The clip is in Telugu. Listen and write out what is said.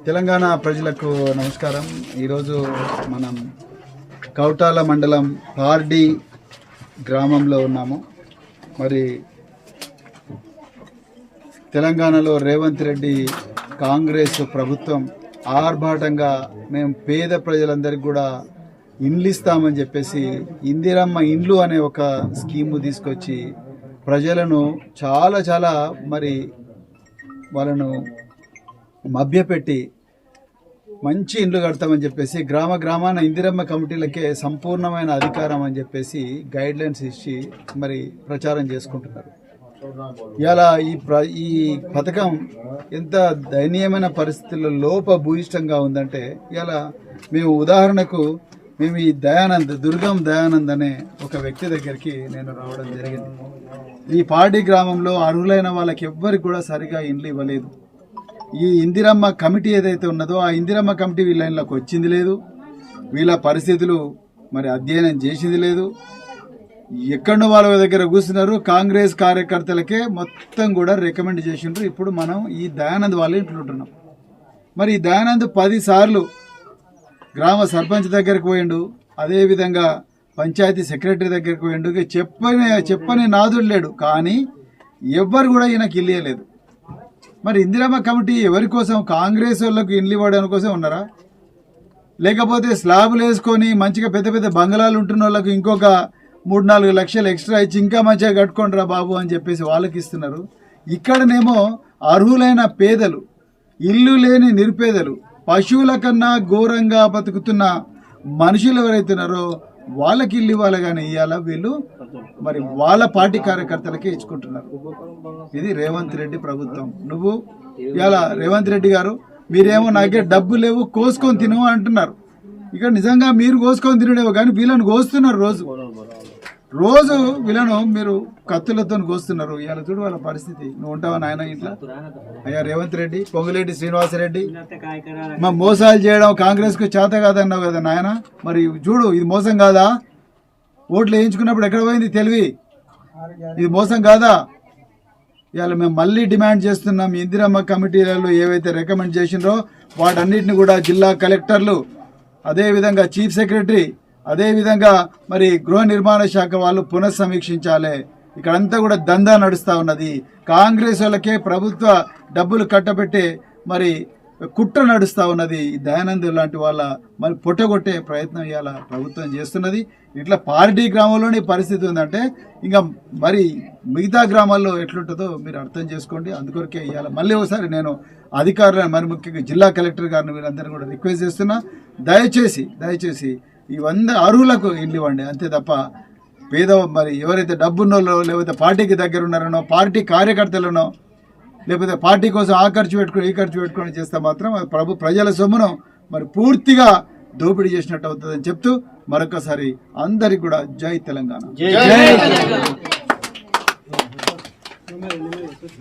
తెలంగాణ ప్రజలకు నమస్కారం. ఈరోజు మనం కౌటాల మండలం పార్డి గ్రామంలో ఉన్నాము. మరి తెలంగాణలో రేవంత్ రెడ్డి కాంగ్రెస్ ప్రభుత్వం ఆర్భాటంగా మేము పేద ప్రజలందరికీ కూడా ఇండ్లు ఇస్తామని చెప్పేసి ఇందిరమ్మ ఇండ్లు అనే ఒక స్కీము తీసుకొచ్చి ప్రజలను చాలా మరి వాళ్ళను మభ్యపెట్టి మంచి ఇండ్లు కడతామని చెప్పేసి గ్రామాన ఇందిరమ్మ కమిటీలకే సంపూర్ణమైన అధికారం అని చెప్పేసి గైడ్ లైన్స్ ఇచ్చి మరి ప్రచారం చేసుకుంటున్నారు. ఇలా ఈ పథకం ఎంత దయనీయమైన పరిస్థితుల్లో లోపభూయిష్టంగా ఉందంటే ఇలా మేము ఉదాహరణకు మేము ఈ దుర్గం దయానంద్ అనే ఒక వ్యక్తి దగ్గరికి నేను రావడం జరిగింది. ఈ పార్టీ గ్రామంలో అర్హులైన వాళ్ళకి ఎవ్వరికి కూడా సరిగా ఇండ్లు ఇవ్వలేదు. ఈ ఇందిరమ్మ కమిటీ ఏదైతే ఉన్నదో ఆ ఇందిరమ్మ కమిటీ వీళ్ళకి వచ్చింది లేదు, వీళ్ళ పరిస్థితులు మరి అధ్యయనం చేసింది లేదు. ఎక్కడో వాళ్ళ దగ్గర కూర్చున్నారు. కాంగ్రెస్ కార్యకర్తలకే మొత్తం కూడా రికమెండ్ చేసిండ్రు. ఇప్పుడు మనం ఈ దయానంద్ వాళ్ళ ఇంట్లో ఉంటున్నాం. మరి ఈ దయానంద్ 10 సార్లు గ్రామ సర్పంచ్ దగ్గరికి పోయిండు, అదేవిధంగా పంచాయతీ సెక్రటరీ దగ్గరికి పోయిండు. చెప్పని నాదుడు లేడు, కానీ ఎవ్వరు కూడా ఈయనకి ఇల్లు ఇవ్వలేదు. మరి ఇందిరమ్మ కమిటీ ఎవరి కోసం? కాంగ్రెస్ వాళ్ళకు ఇండ్లు ఇవ్వడానికి కోసం ఉన్నారా? లేకపోతే స్లాబులు వేసుకొని మంచిగా పెద్ద బంగళాలు ఉంటున్న వాళ్ళకు ఇంకొక 3-4 లక్షలు ఎక్స్ట్రా ఇచ్చి ఇంకా మంచిగా కట్టుకోండిరా బాబు అని చెప్పేసి వాళ్ళకి ఇస్తున్నారు. ఇక్కడనేమో అర్హులైన పేదలు, ఇల్లు లేని నిరుపేదలు, పశువుల కన్నా ఘోరంగా బతుకుతున్న మనుషులు ఎవరైతున్నారో వాళ్ళకి ఇల్లు ఇవ్వాలి, కానీ ఇవాళ వీళ్ళు మరి వాళ్ళ పార్టీ కార్యకర్తలకే ఇచ్చుకుంటున్నారు. ఇది రేవంత్ రెడ్డి ప్రభుత్వం. నువ్వు ఇవాళ రేవంత్ రెడ్డి గారు మీరేమో నాకే డబ్బు లేవు కోసుకొని తినవు అంటున్నారు. ఇక్కడ నిజంగా మీరు కోసుకొని తినడేవో, కానీ వీళ్ళని కోస్తున్నారు. రోజు వీళ్ళను మీరు కత్తులతో కోస్తున్నారు. ఇవాళ చూడు వాళ్ళ పరిస్థితి. నువ్వు ఉంటావా నాయన ఇంట్లో? అయ్యా రేవంత్ రెడ్డి, పొంగులేటి శ్రీనివాసరెడ్డి, మా మోసాలు చేయడం కాంగ్రెస్ కు చేత కాదన్నావు కదా నాయన. మరి చూడు, ఇది మోసం కాదా? ఓట్లు వేయించుకున్నప్పుడు ఎక్కడ పోయింది తెలివి? ఇది మోసం కాదా? ఇవాళ మేము మళ్ళీ డిమాండ్ చేస్తున్నాం. ఇందిరమ్మ కమిటీలలో ఏవైతే రికమెండ్ చేసిండ్రో వాటన్నిటిని కూడా జిల్లా కలెక్టర్లు, అదేవిధంగా చీఫ్ సెక్రటరీ, అదేవిధంగా మరి గృహ నిర్మాణ శాఖ వాళ్ళు పునఃసమీక్షించాలి. ఇక్కడంతా కూడా దందా నడుస్తూ ఉన్నది. కాంగ్రెస్ వాళ్ళకే ప్రభుత్వ డబ్బులు కట్టబెట్టే మరి కుట్ర నడుస్తూ ఉన్నది. దయానంద్ లాంటి వాళ్ళ మరి పొట్టగొట్టే ప్రయత్నం ఇవాళ ప్రభుత్వం చేస్తున్నది. ఇట్లా పార్టీ గ్రామంలోని పరిస్థితి ఉందంటే ఇంకా మరి మిగతా గ్రామాల్లో ఎట్లుంటుందో మీరు అర్థం చేసుకోండి. అందుకొరకే ఇవాళ మళ్ళీ ఒకసారి నేను అధికారులను, మరి ముఖ్యంగా జిల్లా కలెక్టర్ గారిని వీళ్ళందరినీ కూడా రిక్వెస్ట్ చేస్తున్నా, దయచేసి ఈ 100 అర్హులకు ఇల్లు ఇవ్వండి. అంతే తప్ప పేద మరి ఎవరైతే డబ్బున్నోళ్ళో, లేకపోతే పార్టీకి దగ్గర ఉన్నారనో, పార్టీ కార్యకర్తలనో, లేకపోతే పార్టీ కోసం ఆ ఖర్చు పెట్టుకుని ఈ ఖర్చు పెట్టుకుని చేస్తే మాత్రం ప్రజల సొమ్మును మరి పూర్తిగా దోపిడీ చేసినట్టు అవుతుందని చెప్తూ మరొకసారి అందరికి కూడా జై తెలంగాణ.